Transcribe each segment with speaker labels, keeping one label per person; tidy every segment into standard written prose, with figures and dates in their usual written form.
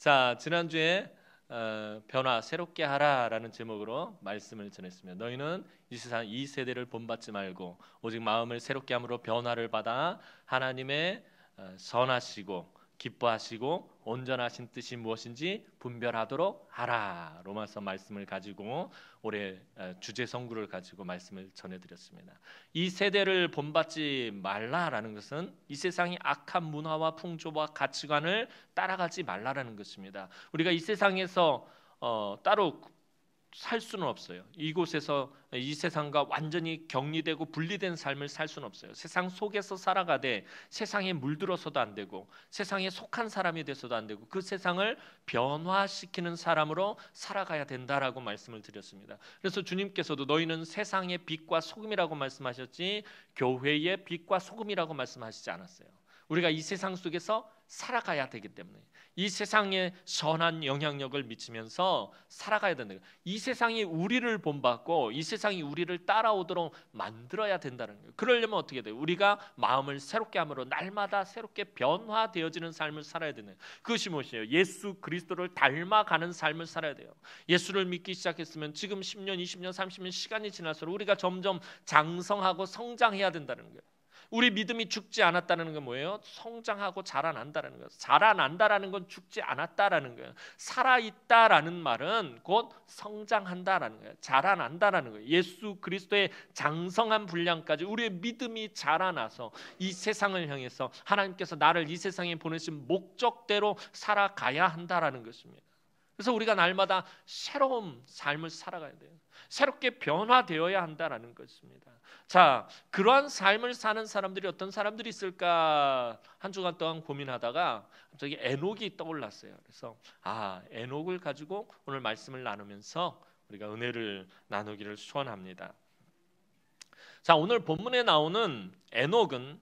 Speaker 1: 자, 지난주에 변화 새롭게 하라라는 제목으로 말씀을 전했습니다. 너희는 이 세상 이 세대를 본받지 말고 오직 마음을 새롭게 함으로 변화를 받아 하나님의 선하시고 기뻐하시고 온전하신 뜻이 무엇인지 분별하도록 하라. 로마서 말씀을 가지고 올해 주제 성구를 가지고 말씀을 전해드렸습니다. 이 세대를 본받지 말라라는 것은 이 세상의 악한 문화와 풍조와 가치관을 따라가지 말라라는 것입니다. 우리가 이 세상에서 따로 살 수는 없어요. 이곳에서 이 세상과 완전히 격리되고 분리된 삶을 살 수는 없어요. 세상 속에서 살아가되 세상에 물들어서도 안 되고 세상에 속한 사람이 돼서도 안 되고 그 세상을 변화시키는 사람으로 살아가야 된다라고 말씀을 드렸습니다. 그래서 주님께서도 너희는 세상의 빛과 소금이라고 말씀하셨지 교회의 빛과 소금이라고 말씀하시지 않았어요. 우리가 이 세상 속에서 살아가야 되기 때문에 이 세상에 선한 영향력을 미치면서 살아가야 된다. 이 세상이 우리를 본받고 이 세상이 우리를 따라오도록 만들어야 된다는 거예요. 그러려면 어떻게 돼요? 우리가 마음을 새롭게 함으로 날마다 새롭게 변화되어지는 삶을 살아야 되는 그것이 무엇이에요? 예수 그리스도를 닮아가는 삶을 살아야 돼요. 예수를 믿기 시작했으면 지금 10년, 20년, 30년 시간이 지날수록 우리가 점점 장성하고 성장해야 된다는 거예요. 우리 믿음이 죽지 않았다는 건 뭐예요? 성장하고 자라난다는 거예요. 자라난다라는 건 죽지 않았다라는 거예요. 살아있다라는 말은 곧 성장한다라는 거예요. 자라난다라는 거예요. 예수 그리스도의 장성한 분량까지 우리의 믿음이 자라나서 이 세상을 향해서 하나님께서 나를 이 세상에 보내신 목적대로 살아가야 한다라는 것입니다. 그래서 우리가 날마다 새로운 삶을 살아가야 돼요. 새롭게 변화되어야 한다라는 것입니다. 자, 그러한 삶을 사는 사람들이 어떤 사람들이 있을까 한 주간 동안 고민하다가 갑자기 에녹이 떠올랐어요. 그래서 에녹을 가지고 오늘 말씀을 나누면서 우리가 은혜를 나누기를 소원합니다. 자, 오늘 본문에 나오는 에녹은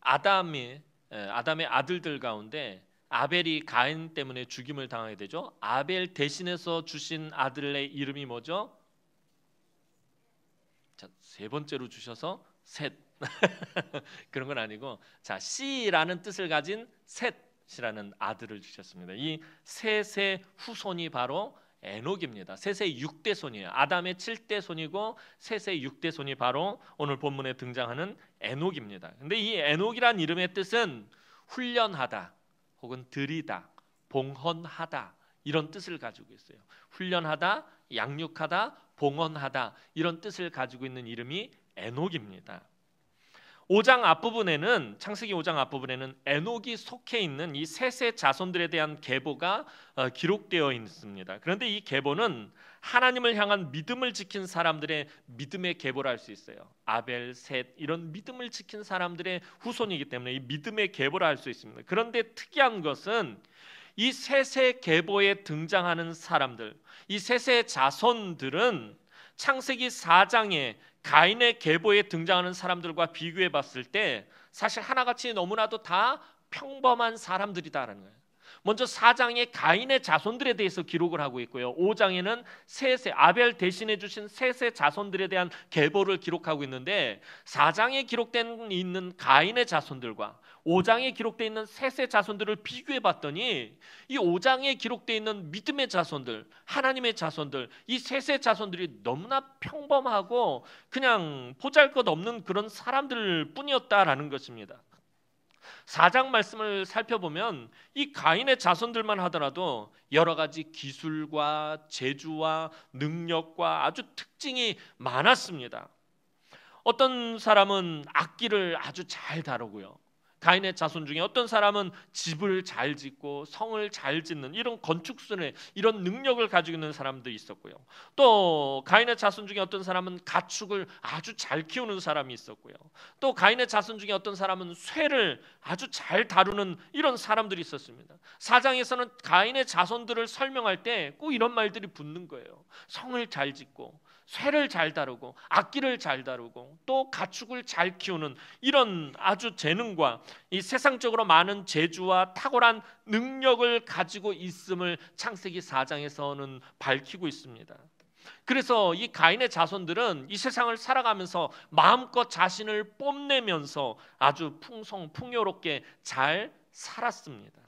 Speaker 1: 아담의 아들들 가운데 아벨이 가인 때문에 죽임을 당하게 되죠. 아벨 대신해서 주신 아들의 이름이 뭐죠? 자, 세 번째로 주셔서 셋. 그런 건 아니고, 자, 씨라는 뜻을 가진 셋이라는 아들을 주셨습니다. 이 셋의 후손이 바로 에녹입니다. 셋의 6대 손이에요. 아담의 7대 손이고 셋의 6대 손이 바로 오늘 본문에 등장하는 에녹입니다. 근데 이 에녹이란 이름의 뜻은 훈련하다 혹은 들이다, 봉헌하다 이런 뜻을 가지고 있어요. 훈련하다, 양육하다, 봉헌하다 이런 뜻을 가지고 있는 이름이 에녹입니다. 5장 앞부분에는 창세기 5장 앞부분에는 에녹이 속해 있는 이 셋의 자손들에 대한 계보가 기록되어 있습니다. 그런데 이 계보는 하나님을 향한 믿음을 지킨 사람들의 믿음의 계보라 할 수 있어요. 아벨, 셋 이런 믿음을 지킨 사람들의 후손이기 때문에 이 믿음의 계보라 할 수 있습니다. 그런데 특이한 것은 이 셋의 계보에 등장하는 사람들, 이 셋의 자손들은 창세기 4장에 가인의 계보에 등장하는 사람들과 비교해 봤을 때 사실 하나같이 너무나도 다 평범한 사람들이다라는 거예요. 먼저 4장에 가인의 자손들에 대해서 기록을 하고 있고요. 5장에는 셋의 아벨 대신해 주신 셋의 자손들에 대한 계보를 기록하고 있는데 4장에 기록된 있는 가인의 자손들과 5장에 기록되어 있는 셋의 자손들을 비교해 봤더니 이 5장에 기록되어 있는 믿음의 자손들, 하나님의 자손들, 이 셋의 자손들이 너무나 평범하고 그냥 보잘것없는 그런 사람들 뿐이었다라는 것입니다. 4장 말씀을 살펴보면 이 가인의 자손들만 하더라도 여러 가지 기술과 재주와 능력과 아주 특징이 많았습니다. 어떤 사람은 악기를 아주 잘 다루고요. 가인의 자손 중에 어떤 사람은 집을 잘 짓고 성을 잘 짓는 이런 건축술의 이런 능력을 가지고 있는 사람도 있었고요. 또 가인의 자손 중에 어떤 사람은 가축을 아주 잘 키우는 사람이 있었고요. 또 가인의 자손 중에 어떤 사람은 쇠를 아주 잘 다루는 이런 사람들이 있었습니다. 4장에서는 가인의 자손들을 설명할 때 꼭 이런 말들이 붙는 거예요. 성을 잘 짓고 쇠를 잘 다루고 악기를 잘 다루고 또 가축을 잘 키우는 이런 아주 재능과 이 세상적으로 많은 재주와 탁월한 능력을 가지고 있음을 창세기 4장에서는 밝히고 있습니다. 그래서 이 가인의 자손들은 이 세상을 살아가면서 마음껏 자신을 뽐내면서 아주 풍요롭게 잘 살았습니다.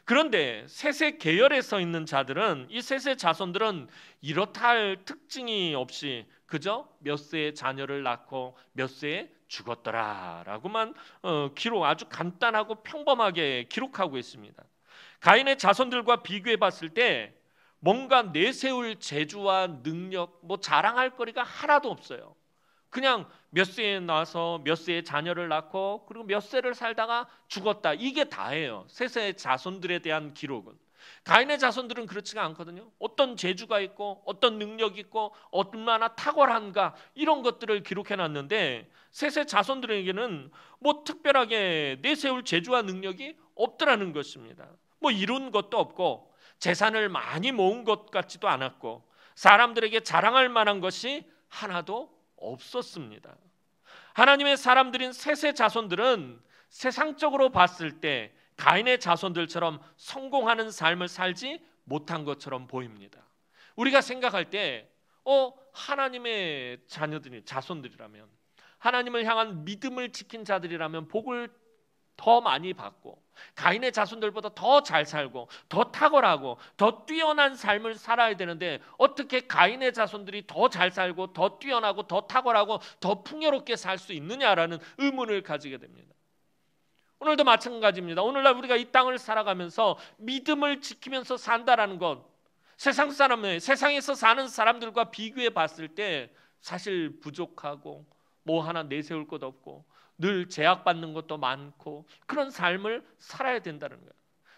Speaker 1: 그런데 셋의 계열에 서 있는 자들은, 이 셋의 자손들은 이렇다 할 특징이 없이 그저 몇 세의 자녀를 낳고 몇 세에 죽었더라라고만 기록, 아주 간단하고 평범하게 기록하고 있습니다. 가인의 자손들과 비교해 봤을 때 뭔가 내세울 재주와 능력, 뭐 자랑할 거리가 하나도 없어요. 그냥 몇 세에 나서 몇 세의 자녀를 낳고 그리고 몇 세를 살다가 죽었다, 이게 다예요. 셋의 자손들에 대한 기록은. 가인의 자손들은 그렇지가 않거든요. 어떤 재주가 있고 어떤 능력이 있고 얼마나 탁월한가, 이런 것들을 기록해 놨는데 셋의 자손들에게는 뭐 특별하게 내세울 재주와 능력이 없더라는 것입니다. 뭐 이룬 것도 없고 재산을 많이 모은 것 같지도 않았고 사람들에게 자랑할 만한 것이 하나도 없었습니다. 하나님의 사람들인 셋의 자손들은 세상적으로 봤을 때 가인의 자손들처럼 성공하는 삶을 살지 못한 것처럼 보입니다. 우리가 생각할 때 하나님의 자녀들이, 자손들이라면, 하나님을 향한 믿음을 지킨 자들이라면 복을 더 많이 받고 가인의 자손들보다 더 잘 살고 더 탁월하고 더 뛰어난 삶을 살아야 되는데 어떻게 가인의 자손들이 더 잘 살고 더 뛰어나고 더 탁월하고 더 풍요롭게 살 수 있느냐라는 의문을 가지게 됩니다. 오늘도 마찬가지입니다. 오늘날 우리가 이 땅을 살아가면서 믿음을 지키면서 산다라는 것, 세상 사람을, 세상에서 사는 사람들과 비교해 봤을 때 사실 부족하고 뭐 하나 내세울 것 없고 늘 제약받는 것도 많고 그런 삶을 살아야 된다는 거예요.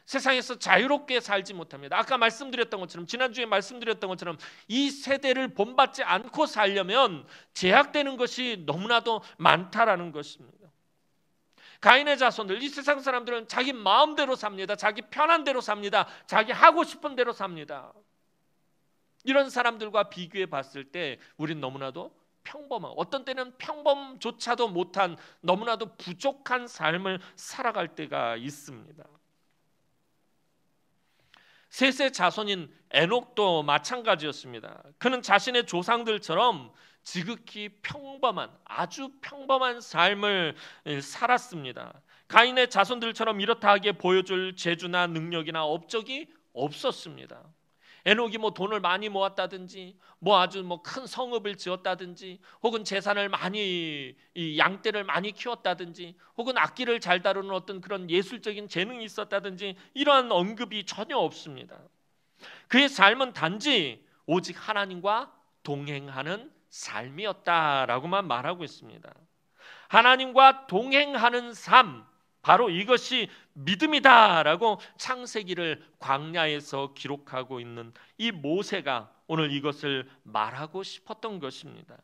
Speaker 1: 세상에서 자유롭게 살지 못합니다. 아까 말씀드렸던 것처럼, 지난주에 말씀드렸던 것처럼 이 세대를 본받지 않고 살려면 제약되는 것이 너무나도 많다라는 것입니다. 가인의 자손들, 이 세상 사람들은 자기 마음대로 삽니다. 자기 편한 대로 삽니다. 자기 하고 싶은 대로 삽니다. 이런 사람들과 비교해 봤을 때 우린 너무나도 평범한, 어떤 때는 평범조차도 못한, 너무나도 부족한 삶을 살아갈 때가 있습니다. 셋의 자손인 에녹도 마찬가지였습니다. 그는 자신의 조상들처럼 지극히 평범한, 아주 평범한 삶을 살았습니다. 가인의 자손들처럼 이렇다 하게 보여줄 재주나 능력이나 업적이 없었습니다. 에녹이 뭐 돈을 많이 모았다든지 뭐 아주 뭐 큰 성읍을 지었다든지 혹은 재산을 많이, 이 양떼를 많이 키웠다든지 혹은 악기를 잘 다루는 어떤 그런 예술적인 재능이 있었다든지 이러한 언급이 전혀 없습니다. 그의 삶은 단지 오직 하나님과 동행하는 삶이었다라고만 말하고 있습니다. 하나님과 동행하는 삶, 바로 이것이 믿음이다라고 창세기를 광야에서 기록하고 있는 이 모세가 오늘 이것을 말하고 싶었던 것입니다.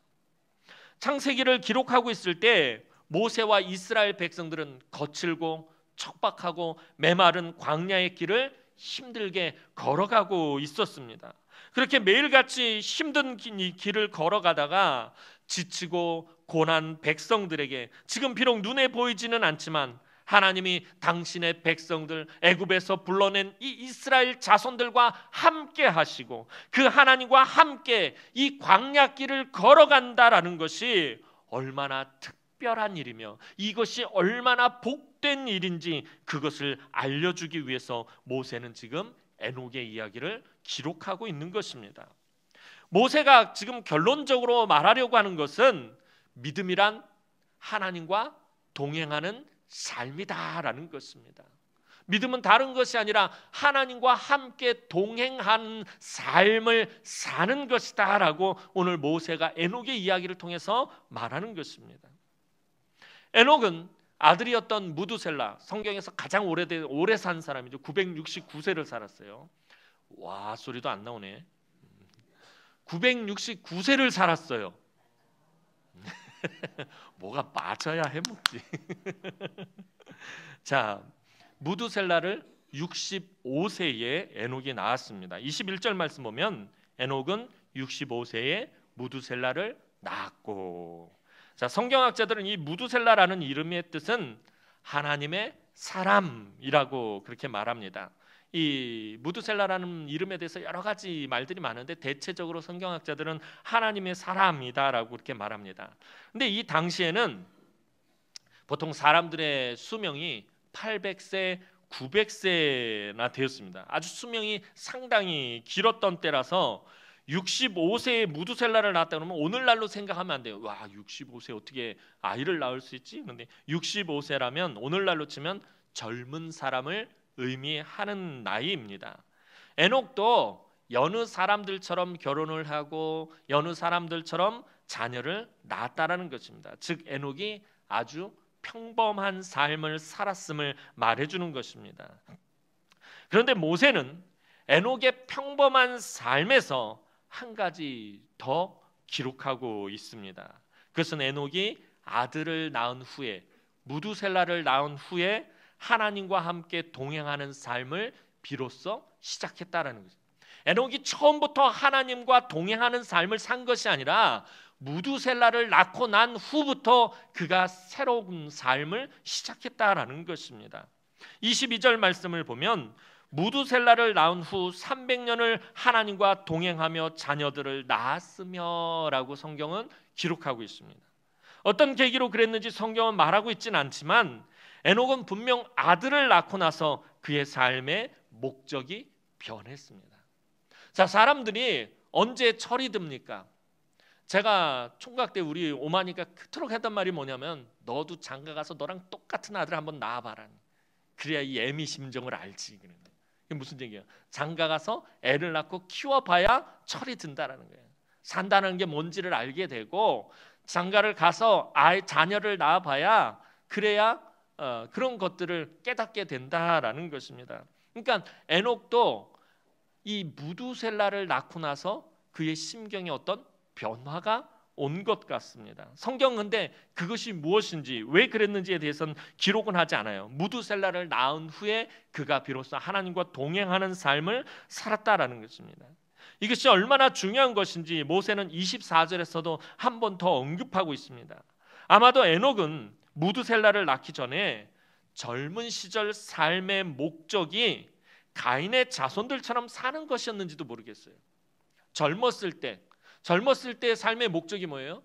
Speaker 1: 창세기를 기록하고 있을 때 모세와 이스라엘 백성들은 거칠고 척박하고 메마른 광야의 길을 힘들게 걸어가고 있었습니다. 그렇게 매일같이 힘든 길을 걸어가다가 지치고 고난 백성들에게 지금 비록 눈에 보이지는 않지만 하나님이 당신의 백성들 애굽에서 불러낸 이 이스라엘 자손들과 함께 하시고 그 하나님과 함께 이 광야길을 걸어간다라는 것이 얼마나 특별한 일이며 이것이 얼마나 복된 일인지 그것을 알려주기 위해서 모세는 지금 에녹의 이야기를 기록하고 있는 것입니다. 모세가 지금 결론적으로 말하려고 하는 것은 믿음이란 하나님과 동행하는 삶이다라는 것입니다. 믿음은 다른 것이 아니라 하나님과 함께 동행하는 삶을 사는 것이다라고 오늘 모세가 에녹의 이야기를 통해서 말하는 것입니다. 에녹은 아들이었던 무두셀라, 성경에서 가장 오래 산 사람이죠. 969세를 살았어요. 와, 소리도 안 나오네. 969세를 살았어요. 뭐가 맞아야 해먹지. 자, 무두셀라를 65세에 에녹이 낳았습니다. 21절 말씀 보면 에녹은 65세에 무두셀라를 낳았고, 자, 성경학자들은 이 무두셀라라는 이름의 뜻은 하나님의 사람이라고 그렇게 말합니다. 이 무두셀라라는 이름에 대해서 여러 가지 말들이 많은데 대체적으로 성경학자들은 하나님의 사람이다라고 그렇게 말합니다. 근데 이 당시에는 보통 사람들의 수명이 800세 900세나 되었습니다. 아주 수명이 상당히 길었던 때라서 65세에 무두셀라를 낳았다 그러면 오늘날로 생각하면 안 돼요. 와, 65세 어떻게 아이를 낳을 수 있지? 근데 65세라면 오늘날로 치면 젊은 사람을 의미하는 나이입니다. 에녹도 여느 사람들처럼 결혼을 하고 여느 사람들처럼 자녀를 낳았다라는 것입니다. 즉 에녹이 아주 평범한 삶을 살았음을 말해주는 것입니다. 그런데 모세는 에녹의 평범한 삶에서 한 가지 더 기록하고 있습니다. 그것은 에녹이 아들을 낳은 후에, 무두셀라를 낳은 후에 하나님과 함께 동행하는 삶을 비로소 시작했다라는 거죠. 에녹이 처음부터 하나님과 동행하는 삶을 산 것이 아니라 무두셀라를 낳고 난 후부터 그가 새로운 삶을 시작했다라는 것입니다. 22절 말씀을 보면 무두셀라를 낳은 후 300년을 하나님과 동행하며 자녀들을 낳았으며 라고 성경은 기록하고 있습니다. 어떤 계기로 그랬는지 성경은 말하고 있지는 않지만 에녹은 분명 아들을 낳고 나서 그의 삶의 목적이 변했습니다. 자, 사람들이 언제 철이 듭니까? 제가 총각 때 우리 오마니가 그토록 했던 말이 뭐냐면 너도 장가 가서 너랑 똑같은 아들 한번 낳아봐라. 그래야 이 애미 심정을 알지. 이게 무슨 얘기야? 장가 가서 애를 낳고 키워봐야 철이 든다라는 거예요. 산다는 게 뭔지를 알게 되고 장가를 가서 자녀를 낳아봐야 그래야 그런 것들을 깨닫게 된다라는 것입니다. 그러니까 에녹도 이 무두셀라를 낳고 나서 그의 심경에 어떤 변화가 온 것 같습니다. 성경은 근데 그것이 무엇인지 왜 그랬는지에 대해서는 기록은 하지 않아요. 무두셀라를 낳은 후에 그가 비로소 하나님과 동행하는 삶을 살았다라는 것입니다. 이것이 얼마나 중요한 것인지 모세는 24절에서도 한 번 더 언급하고 있습니다. 아마도 에녹은 무두셀라를 낳기 전에 젊은 시절 삶의 목적이 가인의 자손들처럼 사는 것이었는지도 모르겠어요. 젊었을 때 삶의 목적이 뭐예요?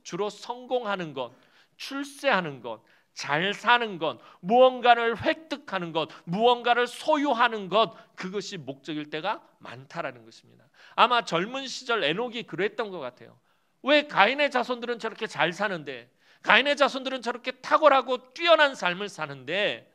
Speaker 1: 주로 성공하는 것, 출세하는 것, 잘 사는 것, 무언가를 획득하는 것, 무언가를 소유하는 것, 그것이 목적일 때가 많다라는 것입니다. 아마 젊은 시절 에녹이 그랬던 것 같아요. 왜 가인의 자손들은 저렇게 잘 사는데, 가인의 자손들은 저렇게 탁월하고 뛰어난 삶을 사는데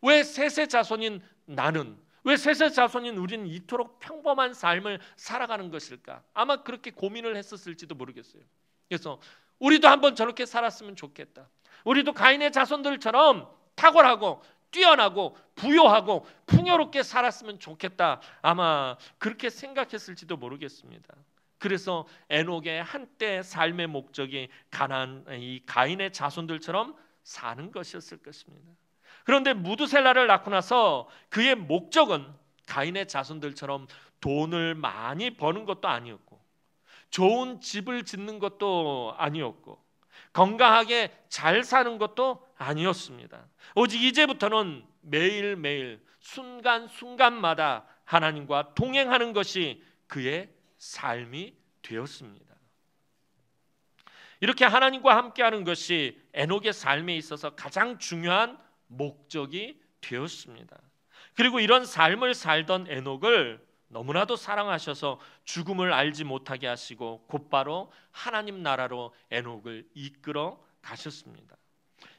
Speaker 1: 왜 셋의 자손인 나는, 왜 셋의 자손인 우리는 이토록 평범한 삶을 살아가는 것일까? 아마 그렇게 고민을 했었을지도 모르겠어요. 그래서 우리도 한번 저렇게 살았으면 좋겠다. 우리도 가인의 자손들처럼 탁월하고 뛰어나고 부요하고 풍요롭게 살았으면 좋겠다. 아마 그렇게 생각했을지도 모르겠습니다. 그래서 에녹의 한때 삶의 목적이 이 가인의 자손들처럼 사는 것이었을 것입니다. 그런데 무두셀라를 낳고 나서 그의 목적은 가인의 자손들처럼 돈을 많이 버는 것도 아니었고 좋은 집을 짓는 것도 아니었고 건강하게 잘 사는 것도 아니었습니다. 오직 이제부터는 매일매일 순간순간마다 하나님과 동행하는 것이 그의 삶이 되었습니다. 이렇게 하나님과 함께하는 것이 에녹의 삶에 있어서 가장 중요한 목적이 되었습니다. 그리고 이런 삶을 살던 에녹을 너무나도 사랑하셔서 죽음을 알지 못하게 하시고 곧바로 하나님 나라로 에녹을 이끌어 가셨습니다.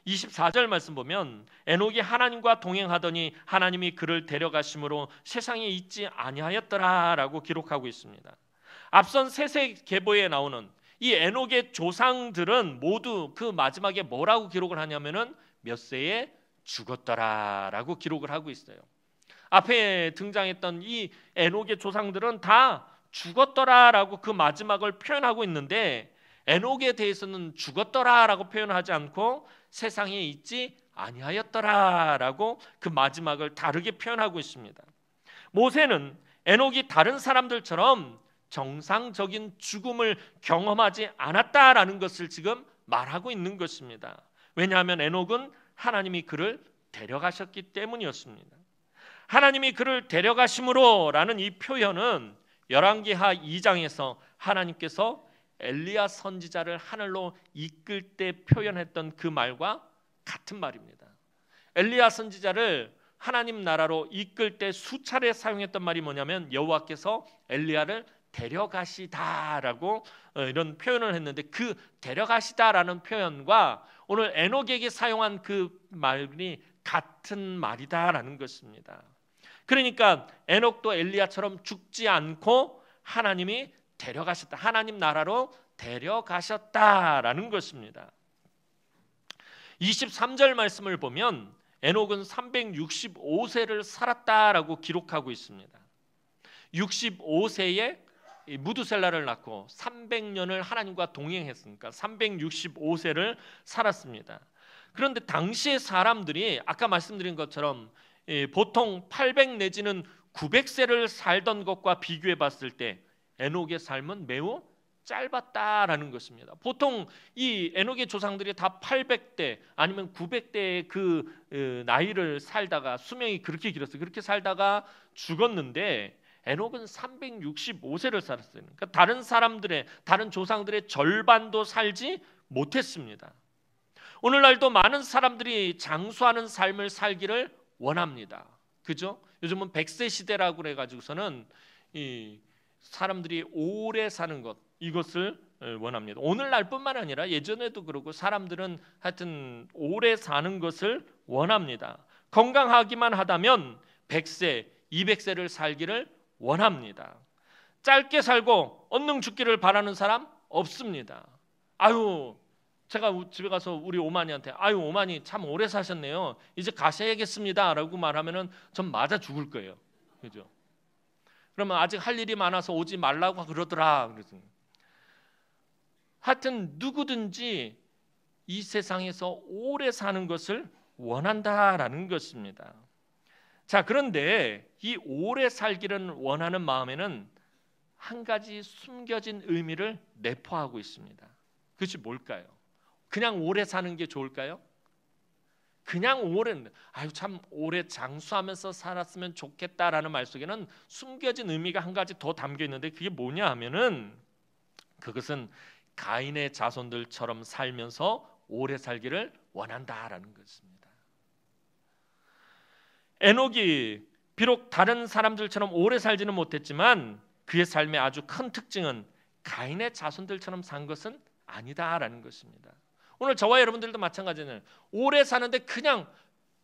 Speaker 1: 24절 말씀 보면 에녹이 하나님과 동행하더니 하나님이 그를 데려가심으로 세상에 있지 아니하였더라라고 기록하고 있습니다. 앞선 셋의 계보에 나오는 이 에녹의 조상들은 모두 그 마지막에 뭐라고 기록을 하냐면은 몇 세에 죽었더라라고 기록을 하고 있어요. 앞에 등장했던 이 에녹의 조상들은 다 죽었더라라고 그 마지막을 표현하고 있는데 에녹에 대해서는 죽었더라라고 표현하지 않고 세상에 있지 아니하였더라라고 그 마지막을 다르게 표현하고 있습니다. 모세는 에녹이 다른 사람들처럼 정상적인 죽음을 경험하지 않았다라는 것을 지금 말하고 있는 것입니다. 왜냐하면 에녹은 하나님이 그를 데려가셨기 때문이었습니다. 하나님이 그를 데려가심으로라는 이 표현은 열왕기하 2장에서 하나님께서 엘리야 선지자를 하늘로 이끌 때 표현했던 그 말과 같은 말입니다. 엘리야 선지자를 하나님 나라로 이끌 때 수차례 사용했던 말이 뭐냐면 여호와께서 엘리야를 데려가시다라고 이런 표현을 했는데, 그 데려가시다라는 표현과 오늘 에녹에게 사용한 그 말이 같은 말이다라는 것입니다. 그러니까 에녹도 엘리야처럼 죽지 않고 하나님이 데려가셨다, 하나님 나라로 데려가셨다라는 것입니다. 23절 말씀을 보면 에녹은 365세를 살았다라고 기록하고 있습니다. 65세에 무두셀라를 낳고 300년을 하나님과 동행했으니까 365세를 살았습니다. 그런데 당시의 사람들이 아까 말씀드린 것처럼 보통 800 내지는 900세를 살던 것과 비교해 봤을 때 에녹의 삶은 매우 짧았다라는 것입니다. 보통 이 에녹의 조상들이 다 800대 아니면 900대의 그 나이를 살다가, 수명이 그렇게 길었어요. 그렇게 살다가 죽었는데 에녹은 365세를 살았어요. 그러니까 다른 조상들의 절반도 살지 못했습니다. 오늘날도 많은 사람들이 장수하는 삶을 살기를 원합니다. 그죠? 요즘은 100세 시대라고 그래가지고서는 이 사람들이 오래 사는 것, 이것을 원합니다. 오늘날뿐만 아니라 예전에도 그렇고 사람들은 하여튼 오래 사는 것을 원합니다. 건강하기만 하다면 100세, 200세를 살기를 원합니다. 짧게 살고 얼른 죽기를 바라는 사람 없습니다. 아유, 제가 집에 가서 우리 오마니한테 아유 오마니 참 오래 사셨네요, 이제 가셔야겠습니다 라고 말하면은 전 맞아 죽을 거예요. 그죠? 그러면 아직 할 일이 많아서 오지 말라고 그러더라. 그래서 하여튼 누구든지 이 세상에서 오래 사는 것을 원한다라는 것입니다. 자, 그런데 이 오래 살기를 원하는 마음에는 한 가지 숨겨진 의미를 내포하고 있습니다. 그것이 뭘까요? 그냥 오래 사는 게 좋을까요? 그냥 참 오래 장수하면서 살았으면 좋겠다라는 말 속에는 숨겨진 의미가 한 가지 더 담겨 있는데, 그게 뭐냐 하면은 그것은 가인의 자손들처럼 살면서 오래 살기를 원한다라는 것입니다. 에녹이 비록 다른 사람들처럼 오래 살지는 못했지만 그의 삶의 아주 큰 특징은 가인의 자손들처럼 산 것은 아니다라는 것입니다. 오늘 저와 여러분들도 마찬가지잖아요. 오래 사는데 그냥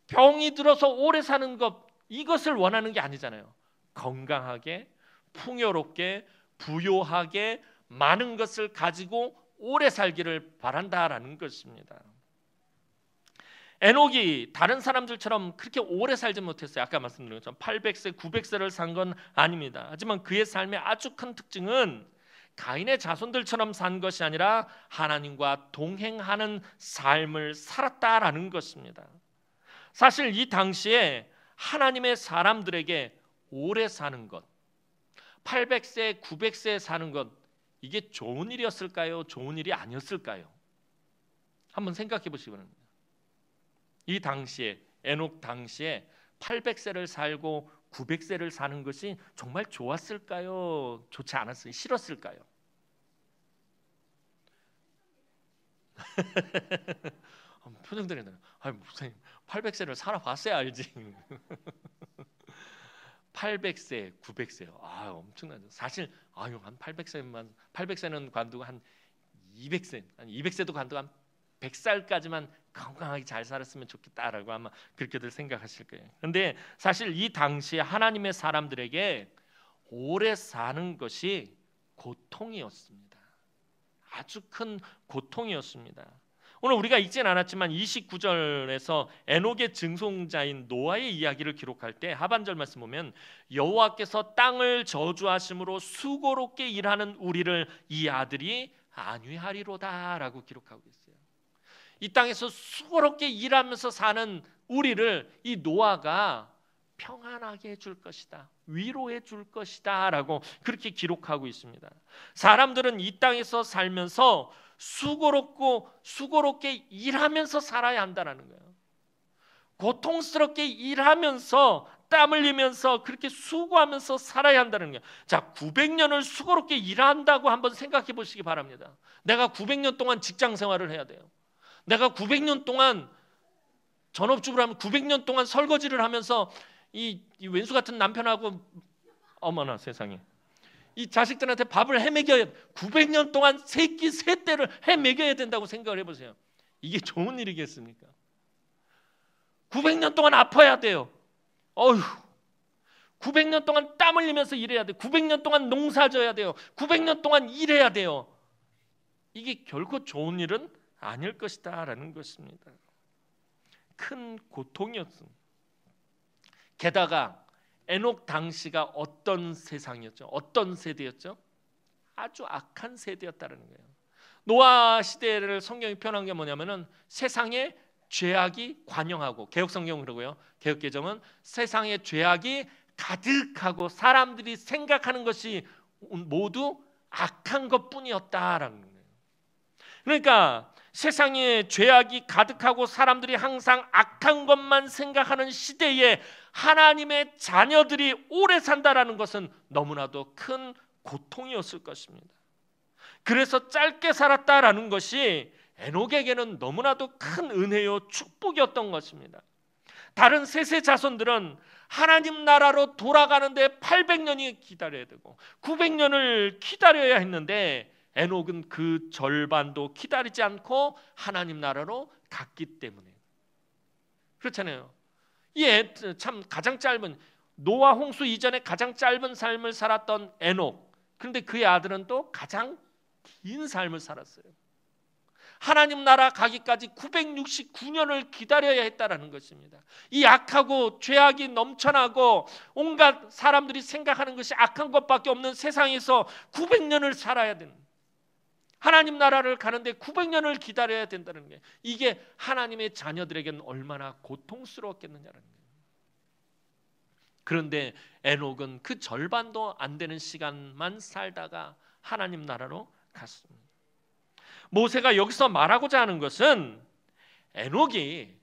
Speaker 1: 병이 들어서 오래 사는 것, 이것을 원하는 게 아니잖아요. 건강하게, 풍요롭게, 부요하게 많은 것을 가지고 오래 살기를 바란다라는 것입니다. 에녹이 다른 사람들처럼 그렇게 오래 살지 못했어요. 아까 말씀드린 것처럼 800세, 900세를 산 건 아닙니다. 하지만 그의 삶의 아주 큰 특징은 가인의 자손들처럼 산 것이 아니라 하나님과 동행하는 삶을 살았다라는 것입니다. 사실 이 당시에 하나님의 사람들에게 오래 사는 것, 800세, 900세 사는 것, 이게 좋은 일이었을까요? 좋은 일이 아니었을까요? 한번 생각해 보시기 바랍니다. 이 당시에, 에녹 당시에 800세를 살고 900세를 사는 것이 정말 좋았을까요? 좋지 않았을까요? 싫었을까요? 표정들이 나요. 목사님 800세를 살아봤어야 알지. 800세, 900세요. 엄청나죠. 사실 한 800세는 관두고 한 200세도 관두고 한 100살까지만 건강하게 잘 살았으면 좋겠다라고 아마 그렇게들 생각하실 거예요. 그런데 사실 이 당시에 하나님의 사람들에게 오래 사는 것이 고통이었습니다. 아주 큰 고통이었습니다. 오늘 우리가 읽진 않았지만 29절에서 에녹의 증손자인 노아의 이야기를 기록할 때 하반절 말씀 보면 여호와께서 땅을 저주하심으로 수고롭게 일하는 우리를 이 아들이 안위하리로다라고 기록하고 있어요. 이 땅에서 수고롭게 일하면서 사는 우리를 이 노아가 평안하게 해줄 것이다, 위로해 줄 것이다 라고 그렇게 기록하고 있습니다. 사람들은 이 땅에서 살면서 수고롭게 일하면서 살아야 한다는 거예요. 고통스럽게 일하면서 땀 흘리면서 그렇게 수고하면서 살아야 한다는 거예요. 자, 900년을 수고롭게 일한다고 한번 생각해 보시기 바랍니다. 내가 900년 동안 직장 생활을 해야 돼요. 내가 900년 동안 전업주부라면 900년 동안 설거지를 하면서 이 왼수 같은 남편하고 어머나 세상에 이 자식들한테 밥을 해먹여야 900년 동안 새끼 셋대를 해먹여야 된다고 생각을 해보세요. 이게 좋은 일이겠습니까? 900년 동안 아파야 돼요. 어휴, 900년 동안 땀 흘리면서 일해야 돼요. 900년 동안 농사 져야 돼요. 900년 동안 일해야 돼요. 이게 결코 좋은 일은 아닐 것이다 라는 것입니다. 큰 고통이었습니다. 게다가 에녹 당시가 어떤 세상이었죠? 어떤 세대였죠? 아주 악한 세대였다는 거예요. 노아 시대를 성경이 표현한 게 뭐냐면은 세상에 죄악이 관영하고, 개혁성경은 그러고요. 개혁개정은 세상에 죄악이 가득하고 사람들이 생각하는 것이 모두 악한 것뿐이었다라는 거예요. 그러니까 세상에 죄악이 가득하고 사람들이 항상 악한 것만 생각하는 시대에 하나님의 자녀들이 오래 산다라는 것은 너무나도 큰 고통이었을 것입니다. 그래서 짧게 살았다라는 것이 에녹에게는 너무나도 큰 은혜요 축복이었던 것입니다. 다른 셋의 자손들은 하나님 나라로 돌아가는데 800년이 기다려야 되고 900년을 기다려야 했는데 에녹은 그 절반도 기다리지 않고 하나님 나라로 갔기 때문에 그렇잖아요. 이 참 가장 짧은 노아 홍수 이전에 가장 짧은 삶을 살았던 에녹, 그런데 그의 아들은 또 가장 긴 삶을 살았어요. 하나님 나라 가기까지 969년을 기다려야 했다라는 것입니다. 이 악하고 죄악이 넘쳐나고 온갖 사람들이 생각하는 것이 악한 것밖에 없는 세상에서 900년을 살아야 되는, 하나님 나라를 가는데 900년을 기다려야 된다는 게, 이게 하나님의 자녀들에게는 얼마나 고통스러웠겠느냐는 거예요. 그런데 에녹은 그 절반도 안 되는 시간만 살다가 하나님 나라로 갔습니다. 모세가 여기서 말하고자 하는 것은 에녹이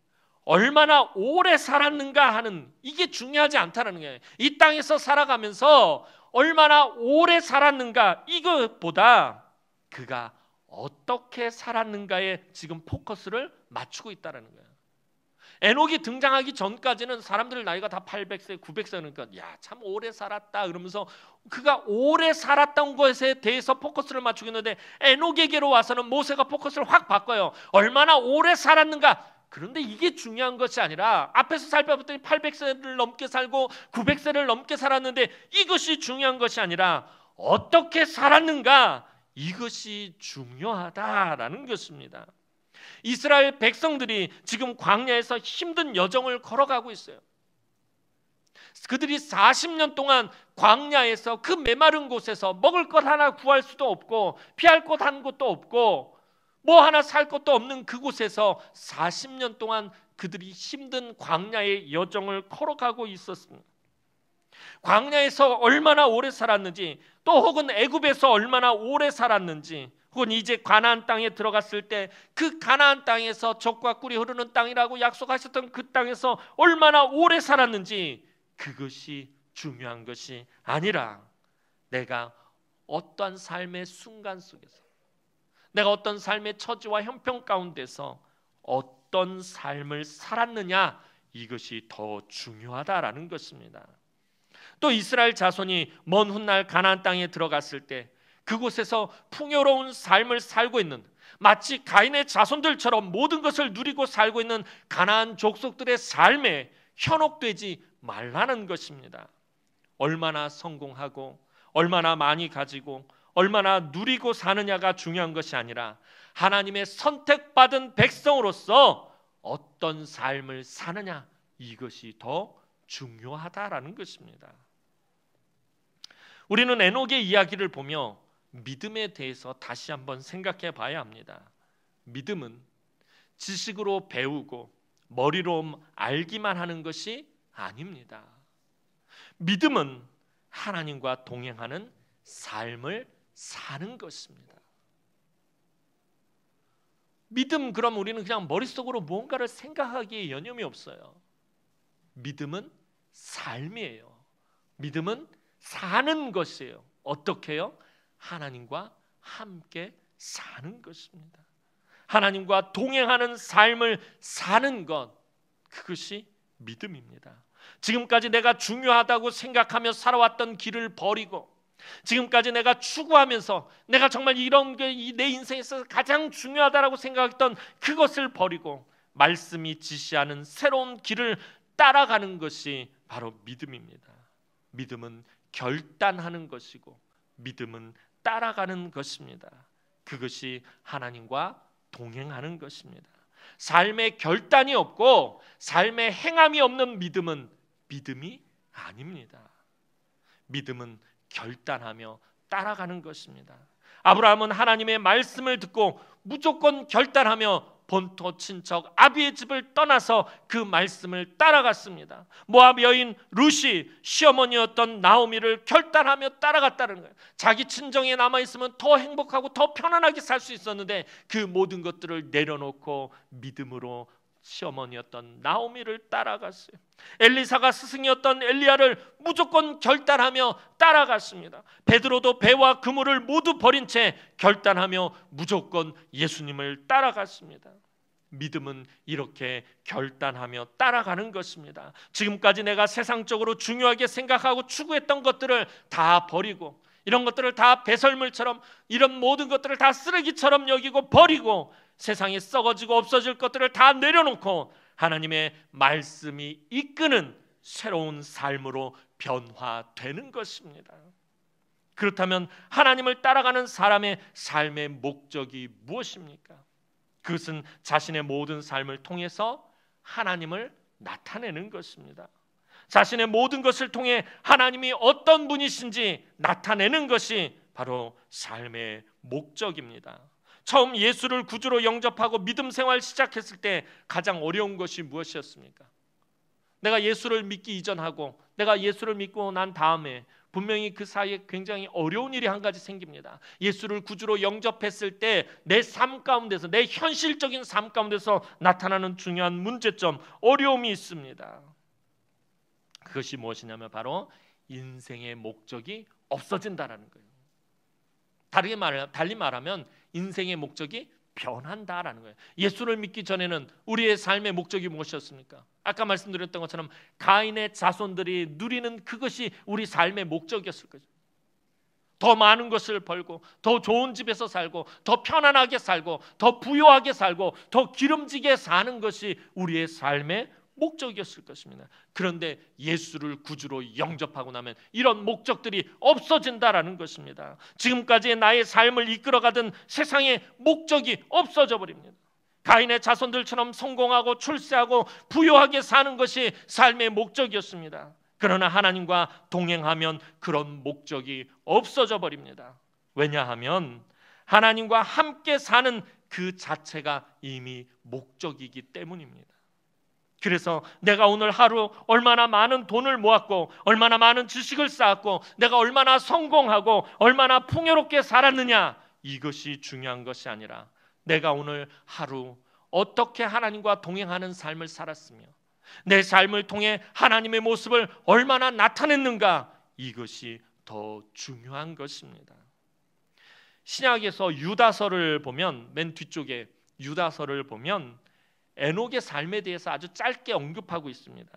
Speaker 1: 얼마나 오래 살았는가 하는, 이게 중요하지 않다는 거예요. 이 땅에서 살아가면서 얼마나 오래 살았는가, 이것보다 그가 어떻게 살았는가에 지금 포커스를 맞추고 있다는 거예요. 에녹이 등장하기 전까지는 사람들 나이가 다 800세, 900세 그러니까 야, 참 오래 살았다 그러면서 그가 오래 살았던 것에 대해서 포커스를 맞추고 있는데, 에녹에게로 와서는 모세가 포커스를 확 바꿔요. 얼마나 오래 살았는가. 그런데 이게 중요한 것이 아니라 앞에서 살펴봤더니 800세를 넘게 살고 900세를 넘게 살았는데 이것이 중요한 것이 아니라 어떻게 살았는가, 이것이 중요하다라는 것입니다. 이스라엘 백성들이 지금 광야에서 힘든 여정을 걸어가고 있어요. 그들이 40년 동안 광야에서 그 메마른 곳에서 먹을 것 하나 구할 수도 없고 피할 곳 한 곳도 없고 뭐 하나 살 것도 없는 그곳에서 40년 동안 그들이 힘든 광야의 여정을 걸어가고 있었습니다. 광야에서 얼마나 오래 살았는지, 또 혹은 애굽에서 얼마나 오래 살았는지, 혹은 이제 가나안 땅에 들어갔을 때 그 가나안 땅에서 젖과 꿀이 흐르는 땅이라고 약속하셨던 그 땅에서 얼마나 오래 살았는지, 그것이 중요한 것이 아니라 내가 어떠한 삶의 순간 속에서, 내가 어떤 삶의 처지와 형편 가운데서 어떤 삶을 살았느냐, 이것이 더 중요하다라는 것입니다. 또 이스라엘 자손이 먼 훗날 가나안 땅에 들어갔을 때 그곳에서 풍요로운 삶을 살고 있는, 마치 가인의 자손들처럼 모든 것을 누리고 살고 있는 가나안 족속들의 삶에 현혹되지 말라는 것입니다. 얼마나 성공하고 얼마나 많이 가지고 얼마나 누리고 사느냐가 중요한 것이 아니라 하나님의 선택받은 백성으로서 어떤 삶을 사느냐, 이것이 더 중요하다라는 것입니다. 우리는 에녹의 이야기를 보며 믿음에 대해서 다시 한번 생각해 봐야 합니다. 믿음은 지식으로 배우고 머리로 알기만 하는 것이 아닙니다. 믿음은 하나님과 동행하는 삶을 사는 것입니다. 믿음, 그럼 우리는 그냥 머릿속으로 무언가를 생각하기에 여념이 없어요. 믿음은 삶이에요. 믿음은 사는 것이에요. 어떻게요? 하나님과 함께 사는 것입니다. 하나님과 동행하는 삶을 사는 것, 그것이 믿음입니다. 지금까지 내가 중요하다고 생각하며 살아왔던 길을 버리고, 지금까지 내가 추구하면서 내가 정말 이런 게 내 인생에서 가장 중요하다라고 생각했던 그것을 버리고 말씀이 지시하는 새로운 길을 따라가는 것이 바로 믿음입니다. 믿음은 결단하는 것이고 믿음은 따라가는 것입니다. 그것이 하나님과 동행하는 것입니다. 삶의 결단이 없고 삶의 행함이 없는 믿음은 믿음이 아닙니다. 믿음은 결단하며 따라가는 것입니다. 아브라함은 하나님의 말씀을 듣고 무조건 결단하며 본토 친척 아비의 집을 떠나서 그 말씀을 따라갔습니다. 모압 여인 룻이 시어머니였던 나오미를 결단하며 따라갔다는 거예요. 자기 친정에 남아있으면 더 행복하고 더 편안하게 살 수 있었는데 그 모든 것들을 내려놓고 믿음으로 시어머니였던 나오미를 따라갔어요. 엘리사가 스승이었던 엘리야를 무조건 결단하며 따라갔습니다. 베드로도 배와 그물을 모두 버린 채 결단하며 무조건 예수님을 따라갔습니다. 믿음은 이렇게 결단하며 따라가는 것입니다. 지금까지 내가 세상적으로 중요하게 생각하고 추구했던 것들을 다 버리고, 이런 것들을 다 배설물처럼, 이런 모든 것들을 다 쓰레기처럼 여기고 버리고, 세상에 썩어지고 없어질 것들을 다 내려놓고 하나님의 말씀이 이끄는 새로운 삶으로 변화되는 것입니다. 그렇다면 하나님을 따라가는 사람의 삶의 목적이 무엇입니까? 그것은 자신의 모든 삶을 통해서 하나님을 나타내는 것입니다. 자신의 모든 것을 통해 하나님이 어떤 분이신지 나타내는 것이 바로 삶의 목적입니다. 처음 예수를 구주로 영접하고 믿음 생활 시작했을 때 가장 어려운 것이 무엇이었습니까? 내가 예수를 믿기 이전하고 내가 예수를 믿고 난 다음에 분명히 그 사이에 굉장히 어려운 일이 한 가지 생깁니다. 예수를 구주로 영접했을 때 내 삶 가운데서, 내 현실적인 삶 가운데서 나타나는 중요한 문제점, 어려움이 있습니다. 그것이 무엇이냐면 바로 인생의 목적이 없어진다라는 거예요. 달리 말하면 인생의 목적이 변한다라는 거예요. 예수를 믿기 전에는 우리의 삶의 목적이 무엇이었습니까? 아까 말씀드렸던 것처럼 가인의 자손들이 누리는 그것이 우리 삶의 목적이었을 거죠. 더 많은 것을 벌고, 더 좋은 집에서 살고, 더 편안하게 살고, 더 부유하게 살고, 더 기름지게 사는 것이 우리의 삶의 목적이었을 것입니다. 그런데 예수를 구주로 영접하고 나면 이런 목적들이 없어진다라는 것입니다. 지금까지의 나의 삶을 이끌어가던 세상의 목적이 없어져 버립니다. 가인의 자손들처럼 성공하고 출세하고 부유하게 사는 것이 삶의 목적이었습니다. 그러나 하나님과 동행하면 그런 목적이 없어져 버립니다. 왜냐하면 하나님과 함께 사는 그 자체가 이미 목적이기 때문입니다. 그래서 내가 오늘 하루 얼마나 많은 돈을 모았고 얼마나 많은 지식을 쌓았고 내가 얼마나 성공하고 얼마나 풍요롭게 살았느냐, 이것이 중요한 것이 아니라 내가 오늘 하루 어떻게 하나님과 동행하는 삶을 살았으며 내 삶을 통해 하나님의 모습을 얼마나 나타냈는가, 이것이 더 중요한 것입니다. 신약에서 유다서를 보면, 맨 뒤쪽에 유다서를 보면 에녹의 삶에 대해서 아주 짧게 언급하고 있습니다.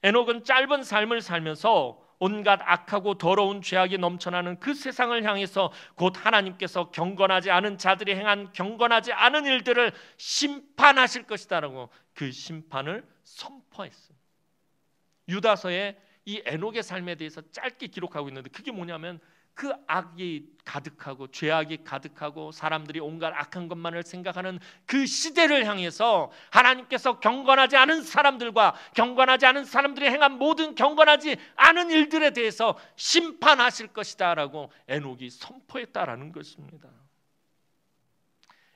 Speaker 1: 에녹은 짧은 삶을 살면서 온갖 악하고 더러운 죄악이 넘쳐나는 그 세상을 향해서 곧 하나님께서 경건하지 않은 자들이 행한 경건하지 않은 일들을 심판하실 것이다라고 그 심판을 선포했어요. 유다서에 이 에녹의 삶에 대해서 짧게 기록하고 있는데 그게 뭐냐면 그 악이 가득하고 죄악이 가득하고 사람들이 온갖 악한 것만을 생각하는 그 시대를 향해서 하나님께서 경건하지 않은 사람들과 경건하지 않은 사람들이 행한 모든 경건하지 않은 일들에 대해서 심판하실 것이다 라고 에녹이 선포했다라는 것입니다.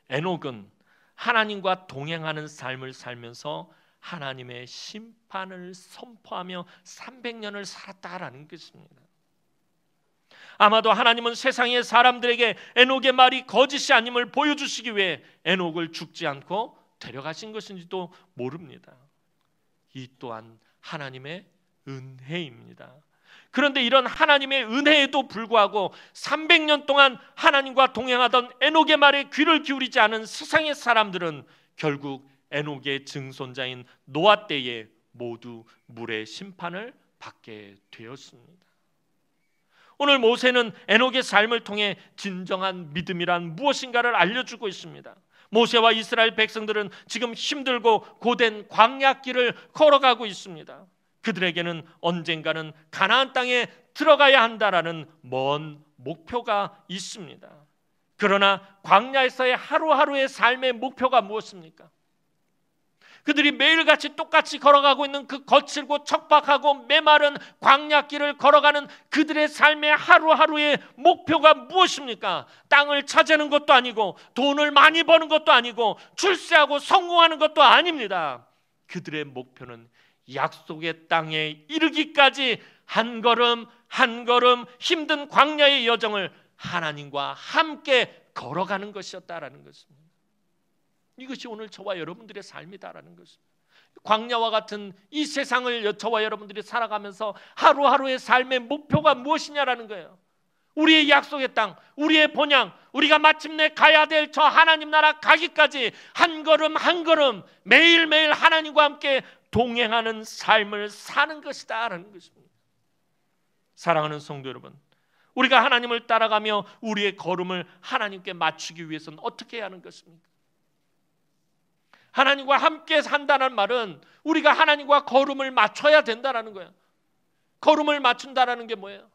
Speaker 1: 에녹은 하나님과 동행하는 삶을 살면서 하나님의 심판을 선포하며 300년을 살았다라는 것입니다. 아마도 하나님은 세상의 사람들에게 에녹의 말이 거짓이 아님을 보여주시기 위해 에녹을 죽지 않고 데려가신 것인지도 모릅니다. 이 또한 하나님의 은혜입니다. 그런데 이런 하나님의 은혜에도 불구하고 300년 동안 하나님과 동행하던 에녹의 말에 귀를 기울이지 않은 세상의 사람들은 결국 에녹의 증손자인 노아 때에 모두 물의 심판을 받게 되었습니다. 오늘 모세는 에녹의 삶을 통해 진정한 믿음이란 무엇인가를 알려주고 있습니다. 모세와 이스라엘 백성들은 지금 힘들고 고된 광야길을 걸어가고 있습니다. 그들에게는 언젠가는 가나안 땅에 들어가야 한다라는 먼 목표가 있습니다. 그러나 광야에서의 하루하루의 삶의 목표가 무엇입니까? 그들이 매일같이 똑같이 걸어가고 있는 그 거칠고 척박하고 메마른 광야길을 걸어가는 그들의 삶의 하루하루의 목표가 무엇입니까? 땅을 차지하는 것도 아니고 돈을 많이 버는 것도 아니고 출세하고 성공하는 것도 아닙니다. 그들의 목표는 약속의 땅에 이르기까지 한 걸음 한 걸음 힘든 광야의 여정을 하나님과 함께 걸어가는 것이었다라는 것입니다. 이것이 오늘 저와 여러분들의 삶이다라는 것입니다. 광야와 같은 이 세상을 저와 여러분들이 살아가면서 하루하루의 삶의 목표가 무엇이냐라는 거예요. 우리의 약속의 땅, 우리의 본향, 우리가 마침내 가야 될 저 하나님 나라 가기까지 한 걸음 한 걸음 매일매일 하나님과 함께 동행하는 삶을 사는 것이다라는 것입니다. 사랑하는 성도 여러분, 우리가 하나님을 따라가며 우리의 걸음을 하나님께 맞추기 위해서는 어떻게 해야 하는 것입니까? 하나님과 함께 산다는 말은 우리가 하나님과 걸음을 맞춰야 된다는 거예요. 걸음을 맞춘다는 게 뭐예요?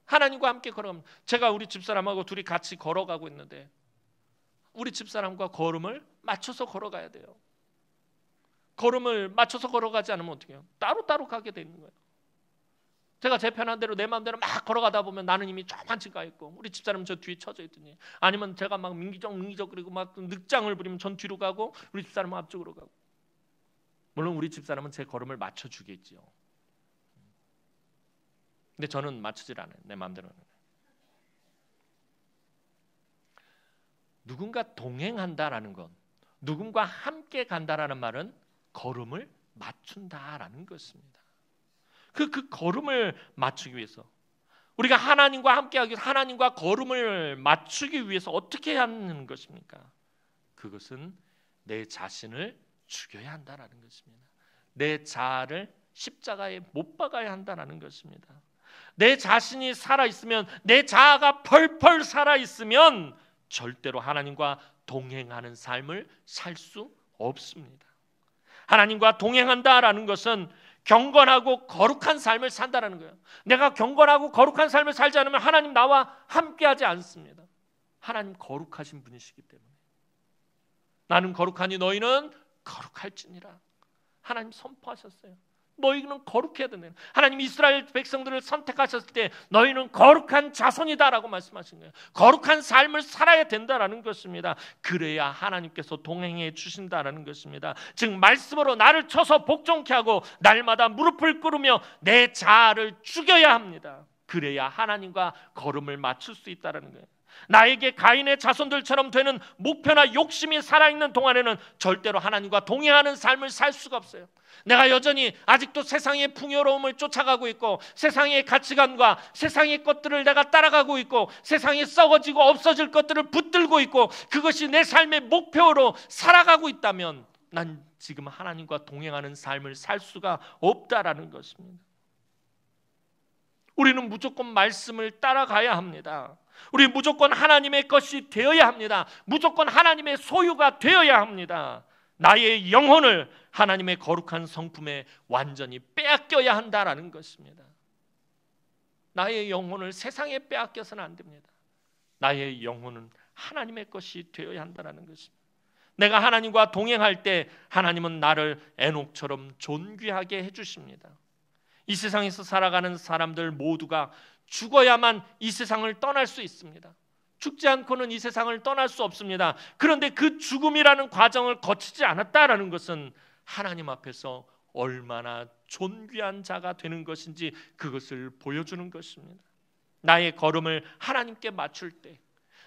Speaker 1: 하나님과 함께 걸어가면, 제가 우리 집사람하고 둘이 같이 걸어가고 있는데 우리 집사람과 걸음을 맞춰서 걸어가야 돼요. 걸음을 맞춰서 걸어가지 않으면 어떻게 해요? 따로따로 가게 되는 거예요. 제가 제 편한 대로 내 마음대로 막 걸어가다 보면 나는 이미 저만치 가 있고 우리 집사람은 저 뒤에 쳐져 있더니, 아니면 제가 막 민기적 그리고 막 늑장을 부리면 전 뒤로 가고 우리 집사람은 앞쪽으로 가고. 물론 우리 집사람은 제 걸음을 맞춰주겠지요. 근데 저는 맞추질 않아요. 내 마음대로는. 누군가 동행한다라는 건, 누군가 함께 간다라는 말은 걸음을 맞춘다라는 것입니다. 그 걸음을 맞추기 위해서, 우리가 하나님과 함께하기 위해서, 하나님과 걸음을 맞추기 위해서 어떻게 해야 하는 것입니까? 그것은 내 자신을 죽여야 한다라는 것입니다. 내 자아를 십자가에 못 박아야 한다라는 것입니다. 내 자신이 살아있으면, 내 자아가 펄펄 살아있으면 절대로 하나님과 동행하는 삶을 살 수 없습니다. 하나님과 동행한다라는 것은 경건하고 거룩한 삶을 산다는 거예요. 내가 경건하고 거룩한 삶을 살지 않으면 하나님 나와 함께하지 않습니다. 하나님 거룩하신 분이시기 때문에. 나는 거룩하니 너희는 거룩할지니라. 하나님 선포하셨어요. 너희는 거룩해야 된다. 하나님 이스라엘 백성들을 선택하셨을 때 너희는 거룩한 자손이다라고 말씀하신 거예요. 거룩한 삶을 살아야 된다라는 것입니다. 그래야 하나님께서 동행해 주신다라는 것입니다. 즉 말씀으로 나를 쳐서 복종케 하고 날마다 무릎을 꿇으며 내 자아를 죽여야 합니다. 그래야 하나님과 걸음을 맞출 수 있다라는 거예요. 나에게 가인의 자손들처럼 되는 목표나 욕심이 살아있는 동안에는 절대로 하나님과 동행하는 삶을 살 수가 없어요. 내가 여전히 아직도 세상의 풍요로움을 쫓아가고 있고, 세상의 가치관과 세상의 것들을 내가 따라가고 있고, 세상에 썩어지고 없어질 것들을 붙들고 있고, 그것이 내 삶의 목표로 살아가고 있다면 난 지금 하나님과 동행하는 삶을 살 수가 없다라는 것입니다. 우리는 무조건 말씀을 따라가야 합니다. 우리 무조건 하나님의 것이 되어야 합니다. 무조건 하나님의 소유가 되어야 합니다. 나의 영혼을 하나님의 거룩한 성품에 완전히 빼앗겨야 한다라는 것입니다. 나의 영혼을 세상에 빼앗겨서는 안 됩니다. 나의 영혼은 하나님의 것이 되어야 한다는 것입니다. 내가 하나님과 동행할 때 하나님은 나를 에녹처럼 존귀하게 해주십니다. 이 세상에서 살아가는 사람들 모두가 죽어야만 이 세상을 떠날 수 있습니다. 죽지 않고는 이 세상을 떠날 수 없습니다. 그런데 그 죽음이라는 과정을 거치지 않았다라는 것은 하나님 앞에서 얼마나 존귀한 자가 되는 것인지 그것을 보여주는 것입니다. 나의 걸음을 하나님께 맞출 때,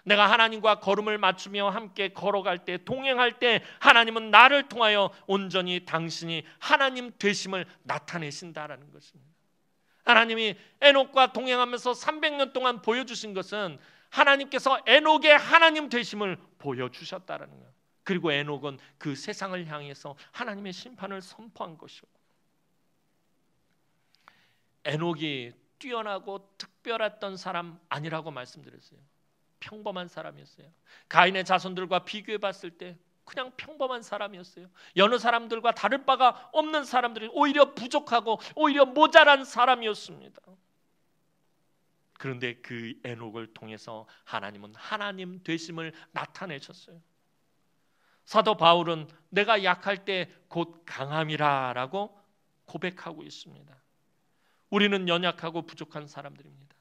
Speaker 1: 내가 하나님과 걸음을 맞추며 함께 걸어갈 때, 동행할 때 하나님은 나를 통하여 온전히 당신이 하나님 되심을 나타내신다라는 것입니다. 하나님이 에녹과 동행하면서 300년 동안 보여주신 것은 하나님께서 에녹의 하나님 되심을 보여주셨다는 거예요. 그리고 에녹은 그 세상을 향해서 하나님의 심판을 선포한 것이고, 에녹이 뛰어나고 특별했던 사람 아니라고 말씀드렸어요. 평범한 사람이었어요. 가인의 자손들과 비교해 봤을 때 그냥 평범한 사람이었어요. 여느 사람들과 다를 바가 없는 사람들이 오히려 부족하고 오히려 모자란 사람이었습니다. 그런데 그 에녹을 통해서 하나님은 하나님 되심을 나타내셨어요. 사도 바울은 내가 약할 때 곧 강함이라 라고 고백하고 있습니다. 우리는 연약하고 부족한 사람들입니다.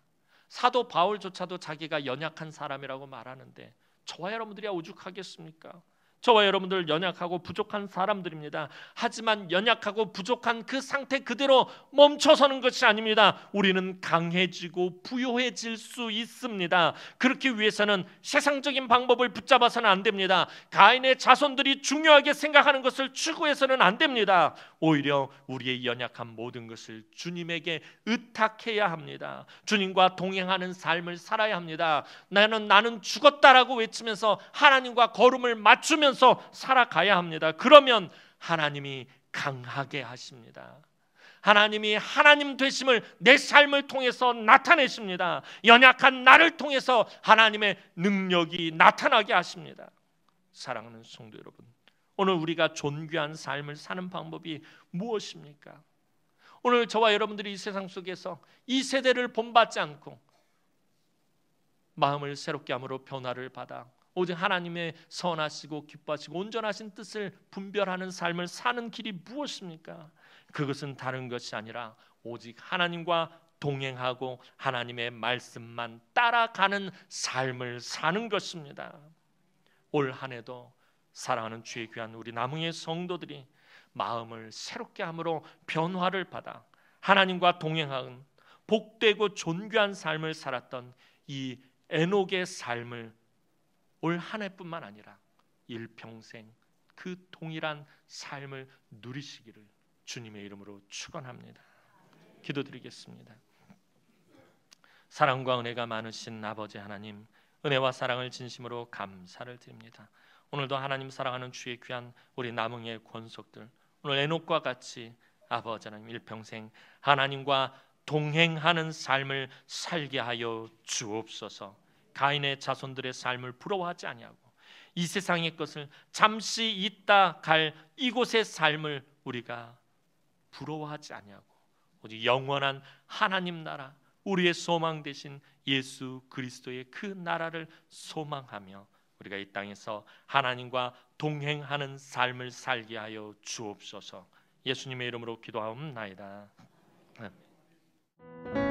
Speaker 1: 사도 바울조차도 자기가 연약한 사람이라고 말하는데 저와 여러분들이야 오죽하겠습니까? 저와 여러분들 연약하고 부족한 사람들입니다. 하지만 연약하고 부족한 그 상태 그대로 멈춰서는 것이 아닙니다. 우리는 강해지고 부요해질 수 있습니다. 그렇기 위해서는 세상적인 방법을 붙잡아서는 안 됩니다. 가인의 자손들이 중요하게 생각하는 것을 추구해서는 안 됩니다. 오히려 우리의 연약한 모든 것을 주님에게 의탁해야 합니다. 주님과 동행하는 삶을 살아야 합니다. 나는 죽었다라고 외치면서 하나님과 걸음을 맞추면서 살아가야 합니다. 그러면 하나님이 강하게 하십니다. 하나님이 하나님 되심을 내 삶을 통해서 나타내십니다. 연약한 나를 통해서 하나님의 능력이 나타나게 하십니다. 사랑하는 성도 여러분, 오늘 우리가 존귀한 삶을 사는 방법이 무엇입니까? 오늘 저와 여러분들이 이 세상 속에서 이 세대를 본받지 않고 마음을 새롭게 함으로 변화를 받아 오직 하나님의 선하시고 기뻐하시고 온전하신 뜻을 분별하는 삶을 사는 길이 무엇입니까? 그것은 다른 것이 아니라 오직 하나님과 동행하고 하나님의 말씀만 따라가는 삶을 사는 것입니다. 올 한 해도 사랑하는 주의 귀한 우리 남흥의 성도들이 마음을 새롭게 함으로 변화를 받아 하나님과 동행하는 복되고 존귀한 삶을 살았던 이 에녹의 삶을 올 한 해뿐만 아니라 일평생 그 동일한 삶을 누리시기를 주님의 이름으로 축원합니다. 기도드리겠습니다. 사랑과 은혜가 많으신 아버지 하나님, 은혜와 사랑을 진심으로 감사를 드립니다. 오늘도 하나님 사랑하는 주의 귀한 우리 남흥의 권속들, 오늘 에녹과 같이 아버지 하나님 일평생 하나님과 동행하는 삶을 살게 하여 주옵소서. 가인의 자손들의 삶을 부러워하지 아니하고 이 세상의 것을 잠시 있다 갈 이곳의 삶을 우리가 부러워하지 아니하고 오직 영원한 하나님 나라, 우리의 소망 되신 예수 그리스도의 그 나라를 소망하며 우리가 이 땅에서 하나님과 동행하는 삶을 살게 하여 주옵소서. 예수님의 이름으로 기도하옵나이다. 아멘.